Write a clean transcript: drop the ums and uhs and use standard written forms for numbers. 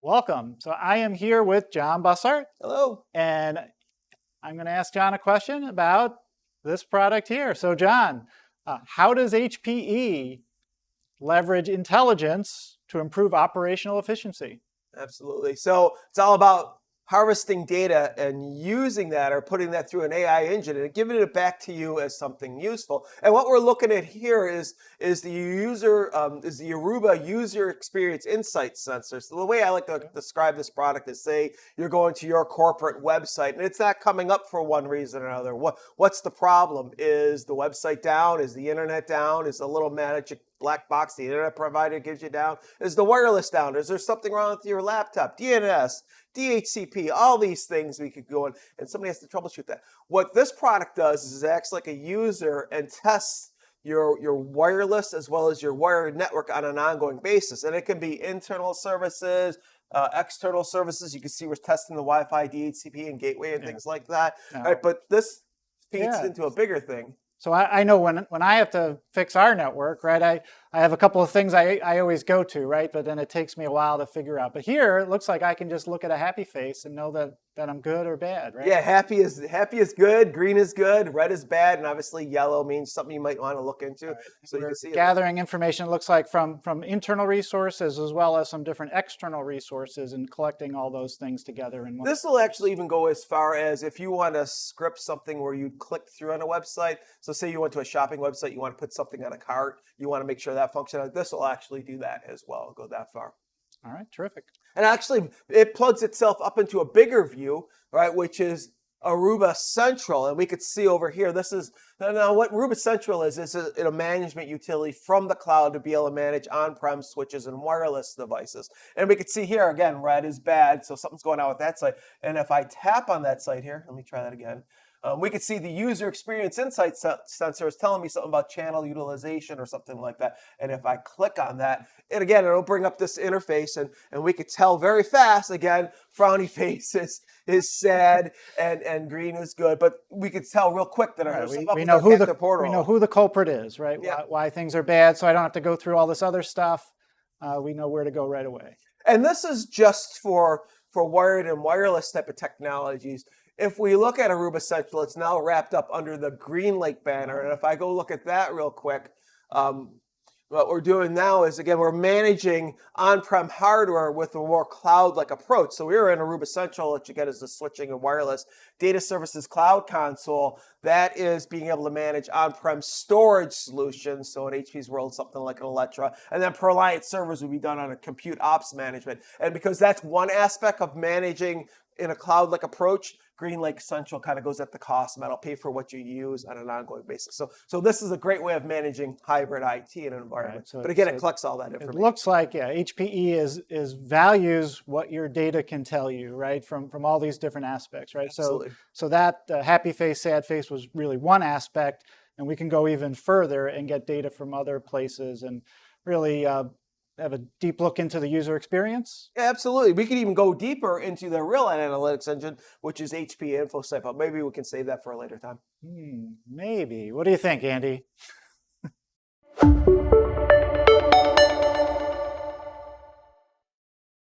Welcome. So I am here with Jon Busshart. Hello. And I'm going to ask Jon a question about this product here. So Jon, how does HPE leverage intelligence to improve operational efficiency? Absolutely. So it's all about harvesting data and using that or putting that through an AI engine and giving it back to you as something useful. And what we're looking at here is the Aruba User Experience Insight sensor. So the way I like to describe this product is, say you're going to your corporate website and it's not coming up for one reason or another. What's the problem? Is the website down? Is the internet down? Is the little magic black box the internet provider gives you down? Is the wireless down? Is there something wrong with your laptop? DNS, DHCP, all these things we could go in, and somebody has to troubleshoot that. What this product does is it acts like a user and tests your wireless as well as your wired network on an ongoing basis. And it can be internal services, external services. You can see we're testing the Wi-Fi, DHCP, and gateway and things like that. Right, but this feeds into a bigger thing. So I know when I have to fix our network, right, I have a couple of things I always go to, right, but then it takes me a while to figure out. But here, it looks like I can just look at a happy face and know that I'm good or bad, right? Yeah, happy is good, green is good, red is bad, and obviously yellow means something you might want to look into. Right. So you can see gathering information, it looks like, from internal resources as well as some different external resources and collecting all those things together in one. This will actually even go as far as if you want to script something where you click through on a website. So say you went to a shopping website, you want to put something on a cart, you want to make sure that functions. This will actually do that as well, go that far. All right, terrific. And actually, it plugs itself up into a bigger view, right, which is Aruba Central. And we could see over here, this is, now what Aruba Central is a management utility from the cloud to be able to manage on-prem switches and wireless devices. And we could see here, again, red is bad, so something's going on with that site. And if I tap on that site here, let me try that again. We could see the User Experience Insight sensor is telling me something about channel utilization or something like that. And if I click on that, it'll bring up this interface, and we could tell very fast, again, frowny face is sad and green is good. But we could tell real quick that we know who the culprit is, right? Yeah. Why things are bad, so I don't have to go through all this other stuff. We know where to go right away. And this is just for wired and wireless type of technologies. If we look at Aruba Central, it's now wrapped up under the GreenLake banner. And if I go look at that real quick, what we're doing now is, again, we're managing on-prem hardware with a more cloud-like approach. So we're in Aruba Central, which again is the switching and wireless data services cloud console. That is being able to manage on-prem storage solutions. So in HP's world, something like an Electra. And then per-client servers would be done on a compute ops management. And because that's one aspect of managing in a cloud-like approach, GreenLake Central kind of goes at the cost, and that'll pay for what you use on an ongoing basis. So this is a great way of managing hybrid IT in an environment. Right, but again, it collects all that information. It looks like, HPE is values what your data can tell you, right, from all these different aspects, right? Absolutely. So that happy face, sad face was really one aspect, and we can go even further and get data from other places and really have a deep look into the user experience? Yeah, absolutely. We could even go deeper into the real analytics engine, which is HPE InfoSight, but maybe we can save that for a later time. Maybe. What do you think, Andy?